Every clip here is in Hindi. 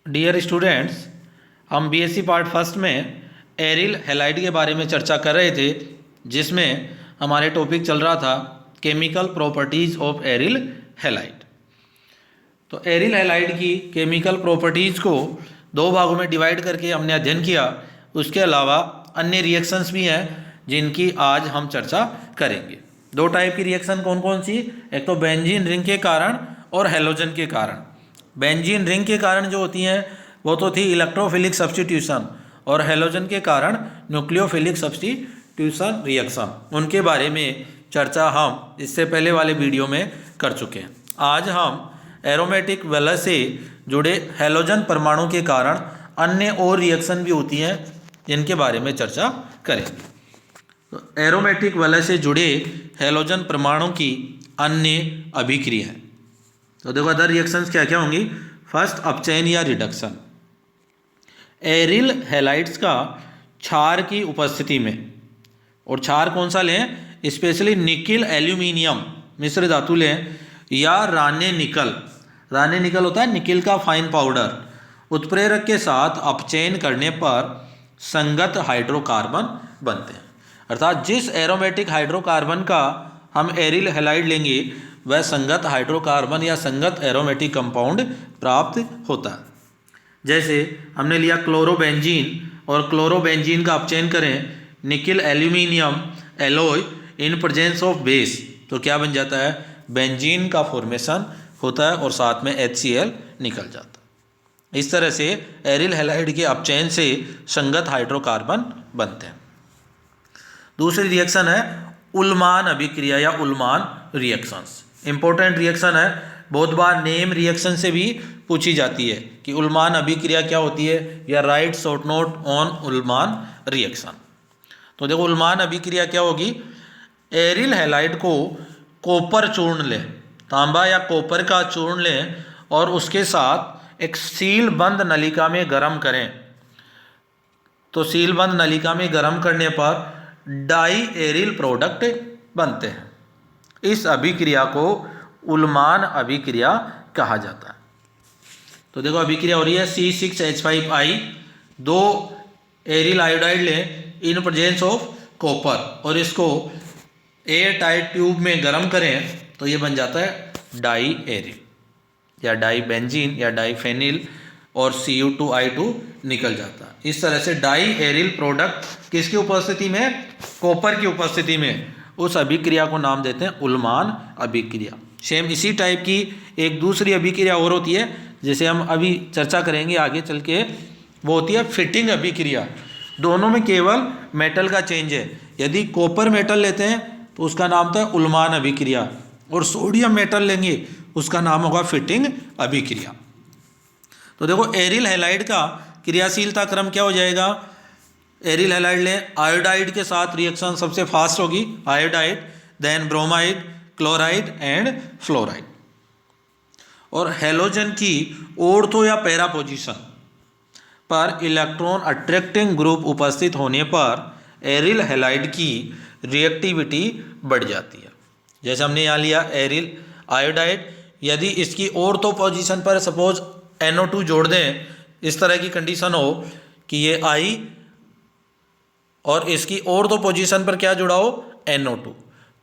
डियर स्टूडेंट्स, हम बीएससी पार्ट फर्स्ट में एरिल हैलाइड के बारे में चर्चा कर रहे थे, जिसमें हमारे टॉपिक चल रहा था chemical properties of aryl halide. तो एरिल हैलाइड की केमिकल प्रॉपर्टीज़ को दो भागों में डिवाइड करके हमने अध्ययन किया। उसके अलावा अन्य रिएक्शंस भी हैं जिनकी आज हम चर्चा करेंगे। दो टाइप की रिएक्शन कौन कौन सी? एक तो बेंजीन रिंग के कारण और हैलोजन के कारण। बेंजीन रिंग के कारण जो होती हैं वो तो थी इलेक्ट्रोफिलिक सब्स्टिट्यूशन, और हैलोजन के कारण न्यूक्लियोफिलिक सब्स्टिट्यूशन रिएक्शन। उनके बारे में चर्चा हम इससे पहले वाले वीडियो में कर चुके हैं। आज हम एरोमेटिक वलय से जुड़े हैलोजन परमाणु के कारण अन्य और रिएक्शन भी होती हैं जिनके बारे में चर्चा करेंगे। तो एरोमेटिक वलय से जुड़े हैलोजन परमाणु की अन्य अभिक्रियाएं। तो देखो अदर रिएक्शंस क्या क्या होंगी। फर्स्ट, अपचयन या रिडक्शन। एरिल हैलाइड्स का क्षार की उपस्थिति में, और क्षार कौन सा लें? स्पेशली निकिल एल्यूमिनियम मिश्र धातु लें, या राने निकल। राने निकल होता है निकिल का फाइन पाउडर। उत्प्रेरक के साथ अपचयन करने पर संगत हाइड्रोकार्बन बनते हैं। अर्थात जिस एरोमेटिक हाइड्रोकार्बन का हम एरिल हैलाइड लेंगे वह संगत हाइड्रोकार्बन या संगत एरोमेटिक कंपाउंड प्राप्त होता है। जैसे हमने लिया क्लोरोबेंजीन, और क्लोरोबेंजीन का अपचयन करें nickel aluminium alloy in presence of base, तो क्या बन जाता है? बेंजीन का फॉर्मेशन होता है और साथ में HCl निकल जाता है। इस तरह से एरिल हैलाइड के अपचयन से संगत हाइड्रोकार्बन बनते हैं। दूसरी रिएक्शन है उल्मान अभिक्रिया या उल्मान रिएक्शंस। इंपॉर्टेंट रिएक्शन है, बहुत बार नेम रिएक्शन से भी पूछी जाती है कि उल्मान अभिक्रिया क्या होती है, या write short note on Ullmann reaction. तो देखो उल्मान अभिक्रिया क्या होगी। एरिल हैलाइड को कॉपर चूर्ण लें, तांबा या कॉपर का चूर्ण लें, और उसके साथ एक सील बंद नलिका में गर्म करें। तो सील बंद नलिका में गर्म करने पर डाई एरिल प्रोडक्ट बनते हैं। इस अभिक्रिया को उल्मान अभिक्रिया कहा जाता है। तो देखो अभिक्रिया हो रही है C6H5I, दो एरिल आयोडाइड लें इन प्रेजेंस ऑफ कॉपर, और इसको एयर टाइट ट्यूब में गर्म करें तो ये बन जाता है डाई एरिल या डाई बेंजीन या डाई फेनिल, और Cu2I2 निकल जाता है। इस तरह से डाई एरिल प्रोडक्ट किसकी उपस्थिति में? कॉपर की उपस्थिति में। उस अभिक्रिया को नाम देते हैं उल्मान अभिक्रिया। सेम इसी टाइप की एक दूसरी अभिक्रिया और होती है जिसे हम अभी चर्चा करेंगे आगे चल के, वो होती है फिटिंग अभिक्रिया। दोनों में केवल मेटल का चेंज है। यदि कॉपर मेटल लेते हैं तो उसका नाम था उल्मान अभिक्रिया, और सोडियम मेटल लेंगे उसका नाम होगा फिटिंग अभिक्रिया। तो देखो एरिल हैलाइड का क्रियाशीलता क्रम क्या हो जाएगा। एरिल हैलाइड लें, आयोडाइड के साथ रिएक्शन सबसे फास्ट होगी, iodide, then bromide, chloride and fluoride. और हैलोजन की ऑर्थो या पैरा पोजीशन पर इलेक्ट्रॉन अट्रैक्टिंग ग्रुप उपस्थित होने पर एरिल हैलाइड की रिएक्टिविटी बढ़ जाती है। जैसे हमने यहाँ लिया एरिल आयोडाइड, यदि इसकी ऑर्थो पोजीशन पर सपोज NO2 जोड़ दें, इस तरह की कंडीशन हो कि ये I और इसकी ऑर्थो पोजीशन पर क्या जुड़ा हो? NO2,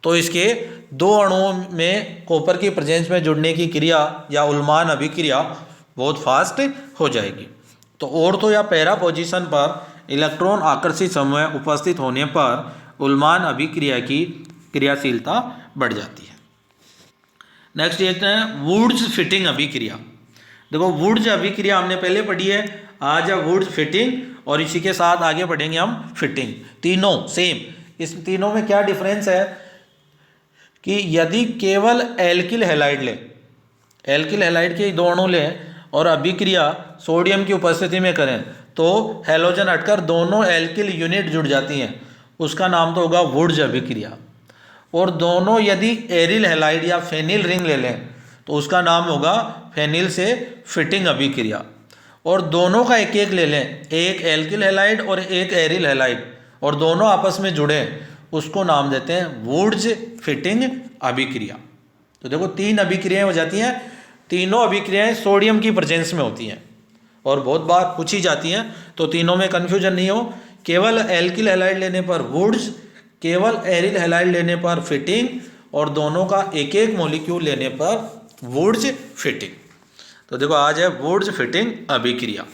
तो इसके दो अणुओं में कॉपर की प्रेजेंस में जुड़ने की क्रिया या उल्मान अभिक्रिया बहुत फास्ट हो जाएगी। तो ऑर्थो या पैरा पोजीशन पर इलेक्ट्रॉन आकर्षित समूह उपस्थित होने पर उल्मान अभिक्रिया की क्रियाशीलता बढ़ जाती है। नेक्स्ट देखते हैं वुड्स फिटिंग अभिक्रिया। देखो वुड्स अभिक्रिया हमने पहले पढ़ी है, आज है वुड्स फिटिंग, और इसी के साथ आगे पढ़ेंगे हम फिटिंग। तीनों सेम। इस तीनों में क्या डिफरेंस है कि यदि केवल एल्किल हैलाइड लें, एल्किल हैलाइड के दो अणु लें और अभिक्रिया सोडियम की उपस्थिति में करें तो हैलोजन हटकर दोनों एल्किल यूनिट जुड़ जाती हैं, उसका नाम तो होगा वुड्स अभिक्रिया। और दोनों यदि एरिल हैलाइड या फेनिल रिंग ले लें तो उसका नाम होगा फेनिल से फिटिंग अभिक्रिया। और दोनों का एक एक ले लें, एक एल्किल हैलाइड और एक एरिल हैलाइड, और दोनों आपस में जुड़े, उसको नाम देते हैं वुड्स फिटिंग अभिक्रिया। तो देखो तीन अभिक्रियाएं हो जाती हैं, तीनों अभिक्रियाएं सोडियम की प्रेजेंस में होती हैं। और बहुत बार पूछी जाती हैं, तो तीनों में कन्फ्यूजन नहीं हो। केवल एल्किल हैलाइड लेने पर वुड्स, केवल एरिल हैलाइड लेने पर फिटिंग, और दोनों का एक एक मॉलिक्यूल लेने पर वुड्स फिटिंग। तो देखो आज है वुड्स फिटिंग अभिक्रिया।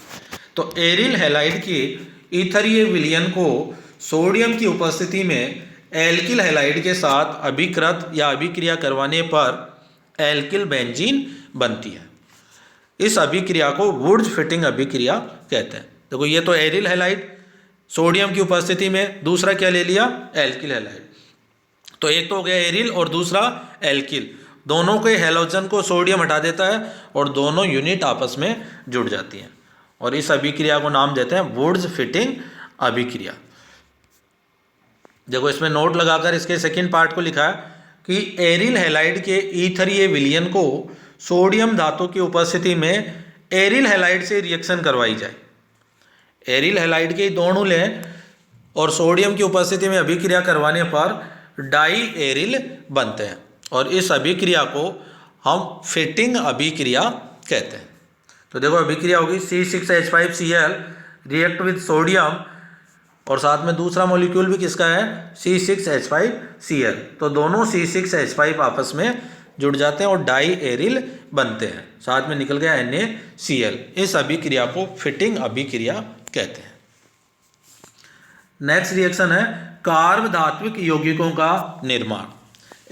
तो एरिल हैलाइड के ईथरीय विलयन को सोडियम की उपस्थिति में एल्किल हैलाइड के साथ अभिकृत या अभिक्रिया करवाने पर एल्किल बेंजीन बनती है। इस अभिक्रिया को वुड्स फिटिंग अभिक्रिया कहते हैं। देखो ये तो एरिल हैलाइड सोडियम की उपस्थिति में, दूसरा क्या ले लिया, एल्किल हैलाइड। तो एक तो हो गया एरिल और दूसरा एल्किल, दोनों के हैलोजन को सोडियम हटा देता है और दोनों यूनिट आपस में जुड़ जाती हैं, और इस अभिक्रिया को नाम देते हैं वुड्स फिटिंग अभिक्रिया। देखो इसमें नोट लगाकर इसके सेकंड पार्ट को लिखा है कि एरिल हैलाइड के ईथरीय विलयन को सोडियम धातु की उपस्थिति में एरिल हैलाइड से रिएक्शन करवाई जाए। एरिल हैलाइड के दो अणु लें और सोडियम की उपस्थिति में अभिक्रिया करवाने पर डाई एरिल बनते हैं, और इस अभिक्रिया को हम फिटिंग अभिक्रिया कहते हैं। तो देखो अभिक्रिया होगी C6H5Cl रिएक्ट विद सोडियम, और साथ में दूसरा मॉलिक्यूल भी किसका है, C6H5Cl। तो दोनों C6H5 आपस में जुड़ जाते हैं और डाई एरिल बनते हैं, साथ में निकल गया NaCl। इस अभिक्रिया को फिटिंग अभिक्रिया कहते हैं। नेक्स्ट रिएक्शन है कार्ब धात्विक यौगिकों का निर्माण।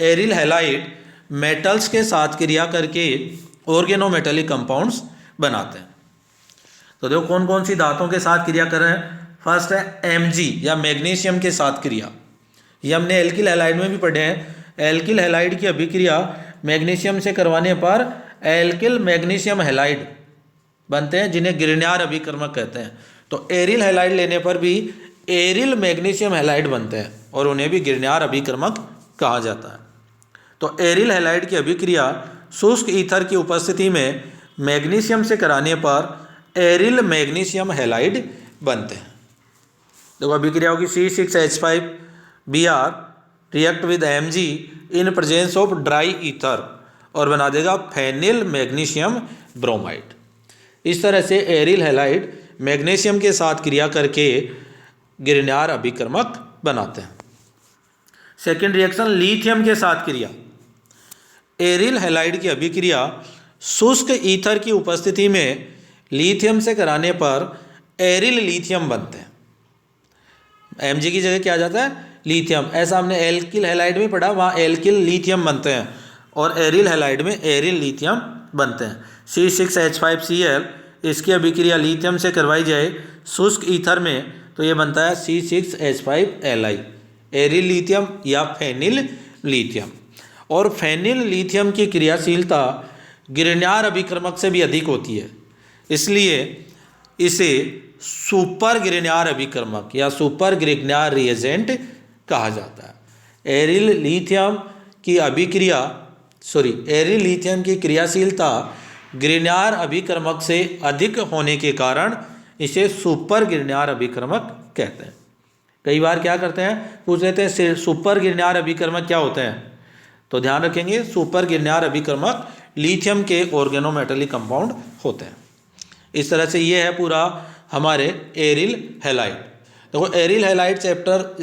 एरिल हैलाइड मेटल्स के साथ क्रिया करके ऑर्गेनोमेटेलिक कंपाउंड्स बनाते हैं। तो देखो कौन कौन सी धातुओं के साथ क्रिया कर रहे हैं। फर्स्ट है Mg या मैग्नीशियम के साथ क्रिया, ये हमने एल्किल हैलाइड में भी पढ़े हैं। एल्किल हैलाइड की अभिक्रिया मैग्नीशियम से करवाने पर एल्किल मैग्नीशियम हैलाइड बनते हैं, जिन्हें ग्रिग्नार अभिकर्मक कहते हैं। तो एरिल हैलाइड लेने पर भी एरिल मैग्नीशियम हैलाइड बनते हैं और उन्हें भी ग्रिग्नार अभिकर्मक कहा जाता है। तो एरिल हैलाइड की अभिक्रिया शुष्क ईथर की उपस्थिति में मैग्नीशियम से कराने पर एरिल मैग्नीशियम हैलाइड बनते हैं। देखो अभिक्रिया होगी C6H5Br react with Mg in presence of dry ether और बना देगा फेनिल मैग्नीशियम ब्रोमाइड। इस तरह से एरिल हैलाइड मैग्नीशियम के साथ क्रिया करके ग्रिग्नार अभिकर्मक बनाते हैं। सेकेंड रिएक्शन लिथियम के साथ क्रिया। एरिल हैलाइड की अभिक्रिया शुष्क ईथर की उपस्थिति में लिथियम से कराने पर एरिल लिथियम बनते हैं। Mg की जगह क्या आ जाता है, लिथियम। ऐसा हमने एल्किल हैलाइड में पढ़ा, वहाँ एल्किल लिथियम बनते हैं, और एरिल हैलाइड में एरिल लिथियम बनते हैं। C6H5Cl इसकी अभिक्रिया लिथियम से करवाई जाए शुष्क ईथर में, तो ये बनता है C6H5Li एरिल लिथियम या फेनिल लिथियम। और फेनिल लिथियम की क्रियाशीलता ग्रिग्नार अभिकर्मक से भी अधिक होती है, इसलिए इसे सुपर ग्रिग्नार अभिकर्मक या सुपर ग्रिग्नार रिएजेंट कहा जाता है। एरिल लिथियम की क्रियाशीलता ग्रिग्नार अभिकर्मक से अधिक होने के कारण इसे सुपर ग्रिग्नार अभिकर्मक कहते हैं। कई बार क्या करते हैं, पूछ लेते हैं सुपर ग्रिग्नार अभिकर्मक क्या होते हैं, तो ध्यान रखेंगे सुपर ग्रिग्नार अभिकर्मक लिथियम के ऑर्गेनोमेटेलिक कंपाउंड होते हैं। इस तरह से ये है पूरा हमारे एरिल हैलाइड। देखो एरिल हैलाइड चैप्टर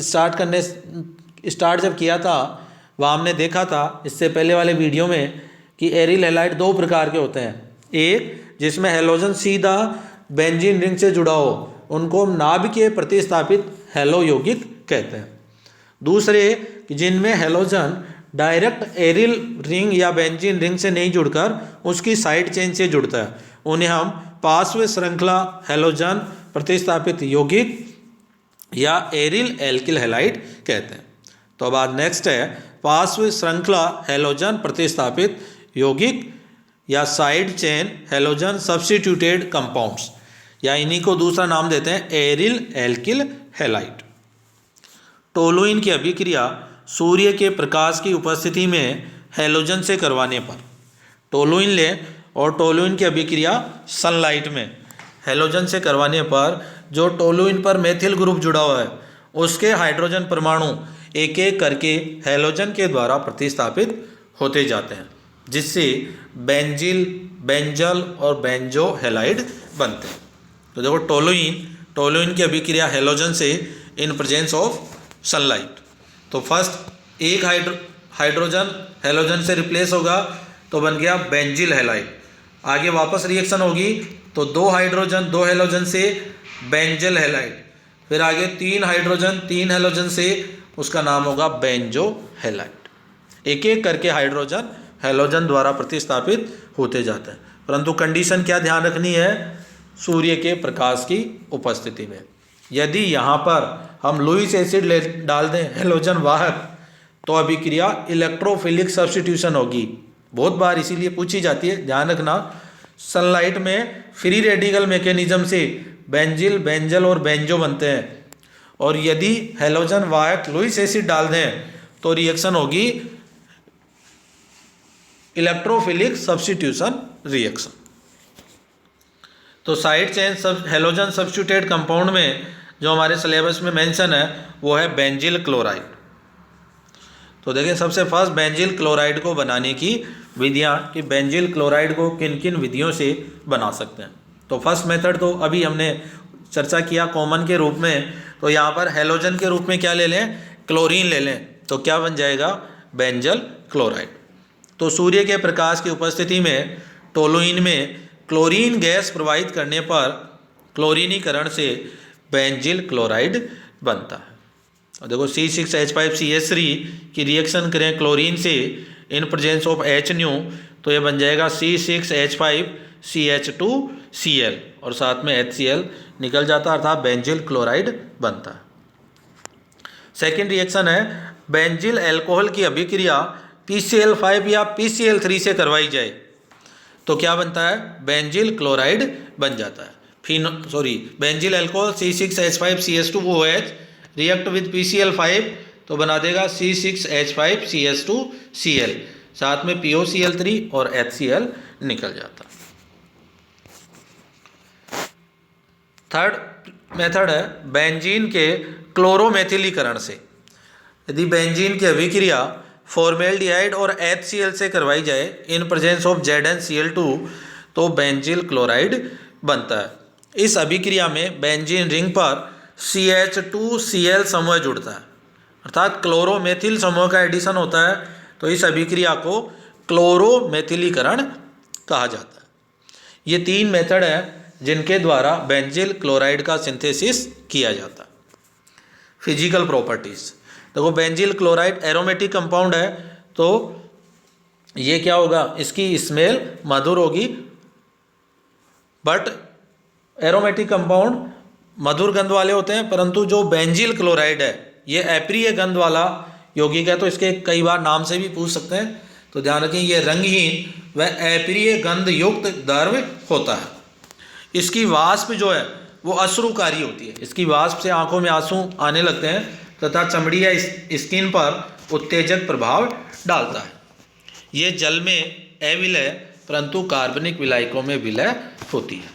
स्टार्ट जब किया था, वहाँ हमने देखा था इससे पहले वाले वीडियो में कि एरिल हैलाइड दो प्रकार के होते हैं। एक जिसमें हैलोजन सीधा बेंजीन रिंग से जुड़ा हो, उनको हम नाभिकीय प्रतिस्थापित हैलो यौगिक कहते हैं। दूसरे जिनमें हैलोजन डायरेक्ट एरिल रिंग या बेंजीन रिंग से नहीं जुड़कर उसकी साइड चेन से जुड़ता है, उन्हें हम पार्श्व श्रृंखला हैलोजन प्रतिस्थापित यौगिक या एरिल एल्किल हैलाइड कहते हैं। तो अब नेक्स्ट है पार्श्व श्रृंखला हैलोजन प्रतिस्थापित यौगिक या side chain halogen substituted compounds, या इन्हीं को दूसरा नाम देते हैं एरिल एल्किल हैलाइड। टोलुइन की अभिक्रिया सूर्य के प्रकाश की उपस्थिति में हैलोजन से करवाने पर, टोलुइन लें और टोलुइन की अभिक्रिया सनलाइट में हैलोजन से करवाने पर जो टोलुइन पर मेथिल ग्रुप जुड़ा हुआ है उसके हाइड्रोजन परमाणु एक एक करके हैलोजन के द्वारा प्रतिस्थापित होते जाते हैं, जिससे बेंजिल, बेंजल और बेंजो हैलाइड बनते हैं। तो देखो टोलुइन की अभिक्रिया हैलोजन से इन प्रेजेंस ऑफ सनलाइट। तो फर्स्ट एक हाइड्रोजन हैलोजन से रिप्लेस होगा तो बन गया बेंजिल हैलाइड। आगे वापस रिएक्शन होगी तो 2 हाइड्रोजन 2 हैलोजन से बेंजल हैलाइड। फिर आगे 3 हाइड्रोजन 3 हैलोजन से उसका नाम होगा बेंजो हैलाइड। एक एक करके हाइड्रोजन हैलोजन द्वारा प्रतिस्थापित होते जाते हैं, परंतु कंडीशन क्या ध्यान रखनी है, सूर्य के प्रकाश की उपस्थिति में। यदि यहाँ पर हम लुईस एसिड डाल दें हैलोजन वाहक तो अभिक्रिया इलेक्ट्रोफिलिक सब्स्टिट्यूशन होगी। बहुत बार इसीलिए पूछी जाती है, ध्यान रखना। सनलाइट में फ्री रेडिकल मैकेनिज्म से बेंजिल बेंजल और बेंजो बनते हैं, और यदि हैलोजन वाहक लुईस एसिड डाल दें तो रिएक्शन होगी इलेक्ट्रोफिलिक सब्स्टिट्यूशन रिएक्शन। तो side chain halogen substituted compound में जो हमारे सिलेबस में मेंशन है वो है बेंजिल क्लोराइड। तो देखिए सबसे फर्स्ट बेंजिल क्लोराइड को बनाने की विधियाँ कि बेंजिल क्लोराइड को किन किन विधियों से बना सकते हैं। तो फर्स्ट मेथड तो अभी हमने चर्चा किया कॉमन के रूप में। तो यहाँ पर हैलोजन के रूप में क्या ले लें, क्लोरीन ले लें, तो क्या बन जाएगा बेंजल क्लोराइड। तो सूर्य के प्रकाश की उपस्थिति में टोलुइन में क्लोरीन गैस प्रवाहित करने पर क्लोरीनीकरण से बेंजिल क्लोराइड बनता है। और देखो C6H5CH3 की रिएक्शन करें क्लोरीन से इन प्रेजेंस ऑफ H न्यू तो ये बन जाएगा C6H5CH2Cl और साथ में HCl निकल जाता है, अर्थात बेंजिल क्लोराइड बनता है। सेकेंड रिएक्शन है बेंजिल अल्कोहल की अभिक्रिया PCl5 या PCl3 से करवाई जाए तो क्या बनता है बेंजिल क्लोराइड बन जाता है। Benzyl alcohol C6H5CH2OH react with PCl5 तो बना देगा C6H5CH2Cl, साथ में POCl3 और HCl निकल जाता। थर्ड मेथड है बेंजीन के क्लोरोमेथिलीकरण से। यदि बेंजीन की अभिक्रिया फॉर्मेल्डिहाइड और HCl से करवाई जाए इन प्रेजेंस ऑफ ZnCl2 तो बेंजिल क्लोराइड बनता है। इस अभिक्रिया में बेंजीन रिंग पर CH2Cl समूह जुड़ता है, अर्थात क्लोरोमेथिल समूह का एडिशन होता है। तो इस अभिक्रिया को क्लोरोमेथिलीकरण कहा जाता है। ये 3 मेथड हैं जिनके द्वारा बेंजिल क्लोराइड का सिंथेसिस किया जाता है। फिजिकल प्रॉपर्टीज़ देखो, बेंजिल क्लोराइड एरोमेटिक कंपाउंड है तो ये क्या होगा, इसकी स्मेल मधुर होगी, बट एरोमेटिक कंपाउंड मधुर गंध वाले होते हैं, परंतु जो बेंजिल क्लोराइड है ये अप्रिय गंध वाला यौगिक है। तो इसके कई बार नाम से भी पूछ सकते हैं, तो ध्यान रखें ये रंगहीन व अप्रिय गंध युक्त द्रव्य होता है। इसकी वाष्प जो है वो अश्रुकारी होती है, इसकी वाष्प से आंखों में आंसू आने लगते हैं तथा चमड़ी या स्किन पर उत्तेजक प्रभाव डालता है। ये जल में अविलय परंतु कार्बनिक विलायकों में विलय होती है।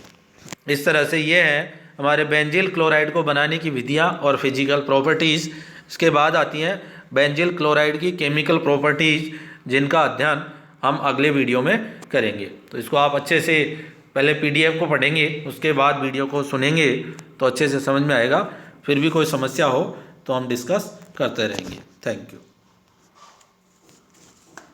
इस तरह से ये है हमारे बेंजिल क्लोराइड को बनाने की विधियाँ और फिजिकल प्रॉपर्टीज़। इसके बाद आती हैं बेंजिल क्लोराइड की केमिकल प्रॉपर्टीज़, जिनका अध्ययन हम अगले वीडियो में करेंगे। तो इसको आप अच्छे से पहले PDF को पढ़ेंगे, उसके बाद वीडियो को सुनेंगे तो अच्छे से समझ में आएगा। फिर भी कोई समस्या हो तो हम डिस्कस करते रहेंगे। Thank you.